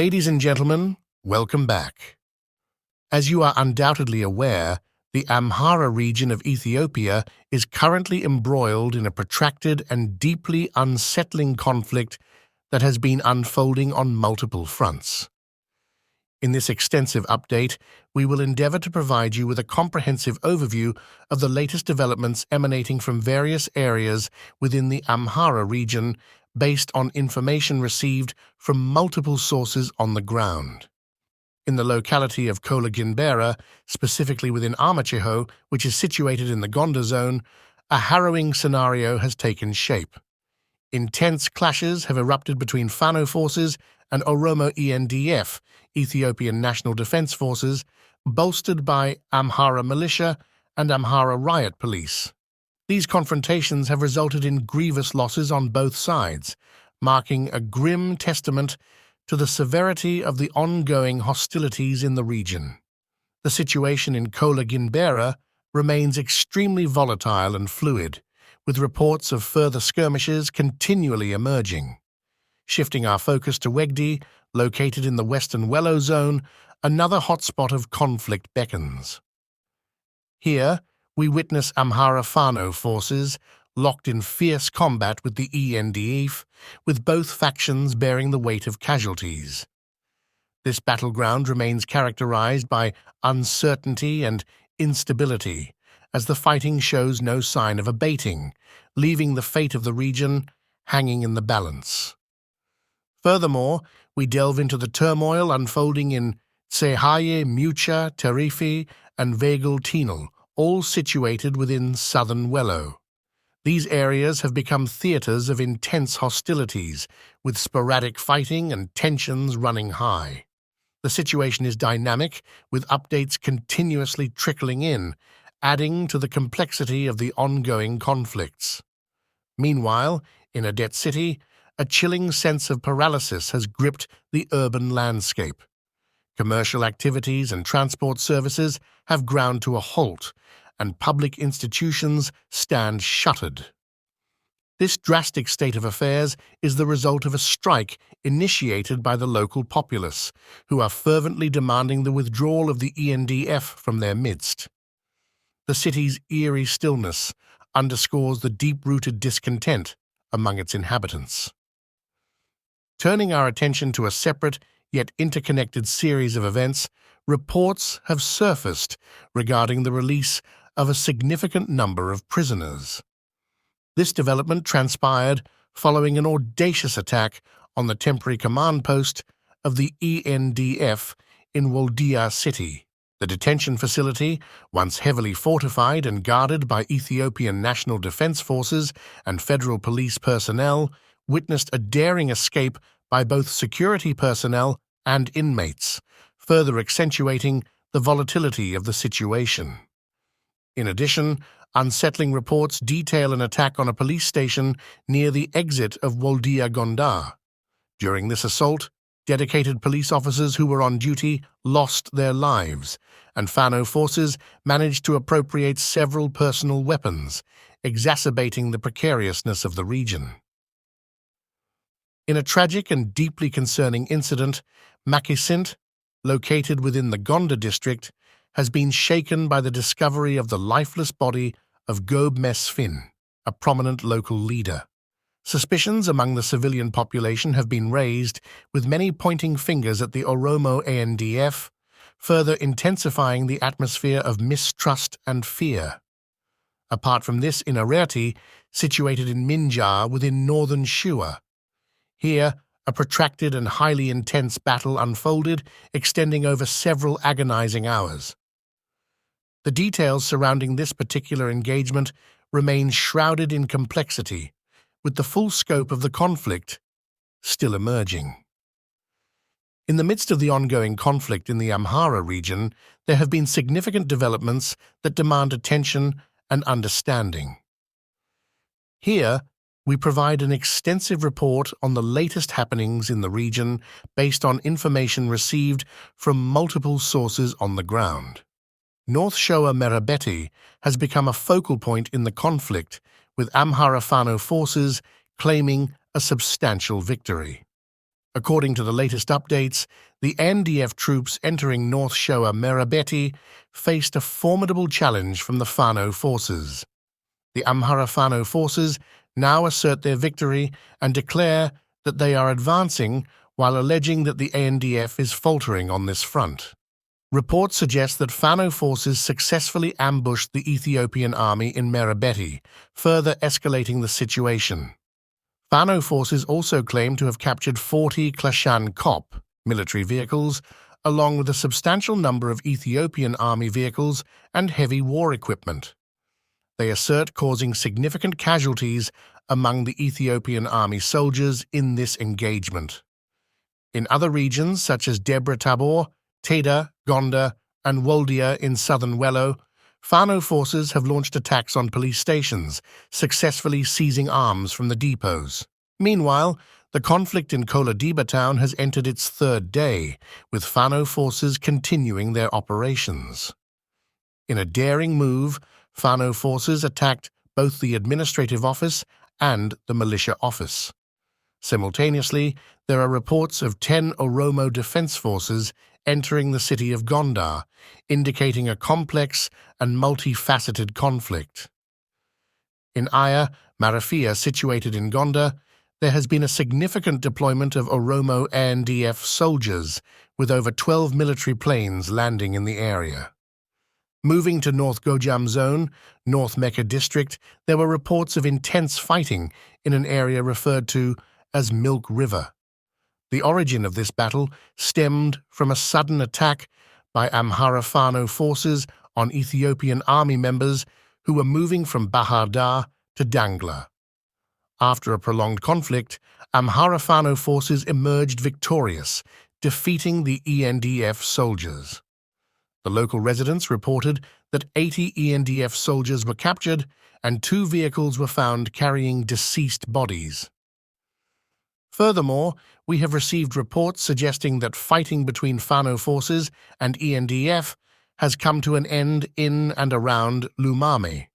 Ladies and gentlemen, welcome back. As you are undoubtedly aware, the Amhara region of Ethiopia is currently embroiled in a protracted and deeply unsettling conflict that has been unfolding on multiple fronts. In this extensive update, we will endeavor to provide you with a comprehensive overview of the latest developments emanating from various areas within the Amhara region based on information received from multiple sources on the ground. In the locality of Kola-Ginbera, specifically within Amhara, which is situated in the Gondar zone, a harrowing scenario has taken shape. Intense clashes have erupted between Fano forces and Oromo ENDF, Ethiopian National Defense Forces, bolstered by Amhara militia and Amhara riot police. These confrontations have resulted in grievous losses on both sides, marking a grim testament to the severity of the ongoing hostilities in the region. The situation in Kola-Ginbera remains extremely volatile and fluid, with reports of further skirmishes continually emerging. Shifting our focus to Wegdi, located in the Western Wello zone, another hotspot of conflict beckons. Here, we witness Amhara Fano forces locked in fierce combat with the ENDF, with both factions bearing the weight of casualties. This battleground remains characterized by uncertainty and instability, as the fighting shows no sign of abating, leaving the fate of the region hanging in the balance. Furthermore, we delve into the turmoil unfolding in Tsehaye, Mucha, Terifi, and Vagel Tinal, all situated within southern Wello. These areas have become theaters of intense hostilities, with sporadic fighting and tensions running high. The situation is dynamic, with updates continuously trickling in, adding to the complexity of the ongoing conflicts. Meanwhile, in Adet City, a chilling sense of paralysis has gripped the urban landscape. Commercial activities and transport services have ground to a halt, and public institutions stand shuttered. This drastic state of affairs is the result of a strike initiated by the local populace, who are fervently demanding the withdrawal of the ENDF from their midst. The city's eerie stillness underscores the deep-rooted discontent among its inhabitants. Turning our attention to a separate yet interconnected series of events, reports have surfaced regarding the release of a significant number of prisoners. This development transpired following an audacious attack on the temporary command post of the ENDF in Waldia City. The detention facility, once heavily fortified and guarded by Ethiopian National Defense Forces and federal police personnel, witnessed a daring escape by both security personnel and inmates, further accentuating the volatility of the situation. In addition, unsettling reports detail an attack on a police station near the exit of Waldia Gondar. During this assault, dedicated police officers who were on duty lost their lives, and Fano forces managed to appropriate several personal weapons, exacerbating the precariousness of the region. In a tragic and deeply concerning incident, Makisint, located within the Gondar district, has been shaken by the discovery of the lifeless body of Gob Mesfin, a prominent local leader. Suspicions among the civilian population have been raised, with many pointing fingers at the Oromo ENDF, further intensifying the atmosphere of mistrust and fear. Apart from this, in Arerti, situated in Minjar within northern Shua. Here, a protracted and highly intense battle unfolded, extending over several agonizing hours. The details surrounding this particular engagement remain shrouded in complexity, with the full scope of the conflict still emerging. In the midst of the ongoing conflict in the Amhara region, there have been significant developments that demand attention and understanding. Here, we provide an extensive report on the latest happenings in the region based on information received from multiple sources on the ground. North Shoa Merabeti has become a focal point in the conflict, with Amhara Fano forces claiming a substantial victory. According to the latest updates, the ENDF troops entering North Shoa Merabeti faced a formidable challenge from the Fano forces. The Amhara Fano forces now assert their victory and declare that they are advancing while alleging that the ENDF is faltering on this front. Reports suggest that Fano forces successfully ambushed the Ethiopian army in Merabeti, further escalating the situation. Fano forces also claim to have captured 40 Klashan Kop military vehicles, along with a substantial number of Ethiopian army vehicles and heavy war equipment. They assert causing significant casualties among the Ethiopian army soldiers in this engagement. In other regions, such as Debre Tabor, Teda, Gonda, and Woldia in southern Wello, Fano forces have launched attacks on police stations, successfully seizing arms from the depots. Meanwhile, the conflict in Kolodiba town has entered its third day, with Fano forces continuing their operations. In a daring move, Fano forces attacked both the administrative office and the militia office. Simultaneously, there are reports of 10 Oromo defense forces entering the city of Gondar, indicating a complex and multifaceted conflict. In Aya, Marafia, situated in Gondar, there has been a significant deployment of Oromo ENDF soldiers, with over 12 military planes landing in the area. Moving to North Gojam Zone, North Mecca District, there were reports of intense fighting in an area referred to as Milk River. The origin of this battle stemmed from a sudden attack by Amhara Fano forces on Ethiopian army members who were moving from Bahar Dar to Dangla. After a prolonged conflict, Amhara Fano forces emerged victorious, defeating the ENDF soldiers. The local residents reported that 80 ENDF soldiers were captured and 2 vehicles were found carrying deceased bodies. Furthermore, we have received reports suggesting that fighting between Fano forces and ENDF has come to an end in and around Lumame.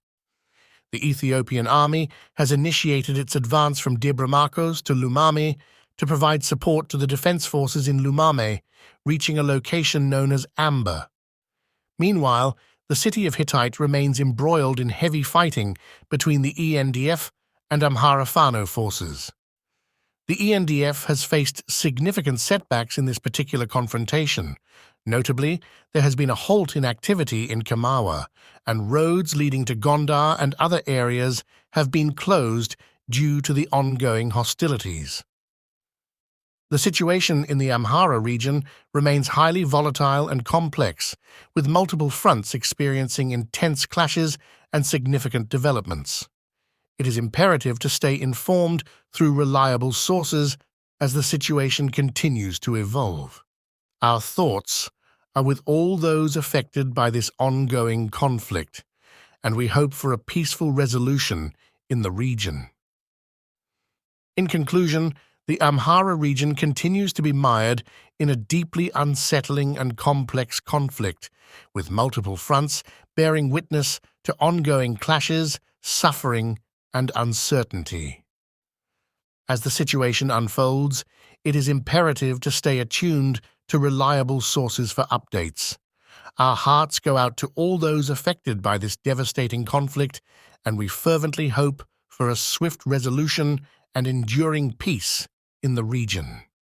The Ethiopian army has initiated its advance from Debre Marcos to Lumame to provide support to the defense forces in Lumame, reaching a location known as Amber. Meanwhile, the city of Hittite remains embroiled in heavy fighting between the ENDF and Amhara Fano forces. The ENDF has faced significant setbacks in this particular confrontation. Notably, there has been a halt in activity in Kamawa, and roads leading to Gondar and other areas have been closed due to the ongoing hostilities. The situation in the Amhara region remains highly volatile and complex, with multiple fronts experiencing intense clashes and significant developments. It is imperative to stay informed through reliable sources as the situation continues to evolve. Our thoughts are with all those affected by this ongoing conflict, and we hope for a peaceful resolution in the region. In conclusion, the Amhara region continues to be mired in a deeply unsettling and complex conflict, with multiple fronts bearing witness to ongoing clashes, suffering, and uncertainty. As the situation unfolds, it is imperative to stay attuned to reliable sources for updates. Our hearts go out to all those affected by this devastating conflict, and we fervently hope for a swift resolution and enduring peace in the region.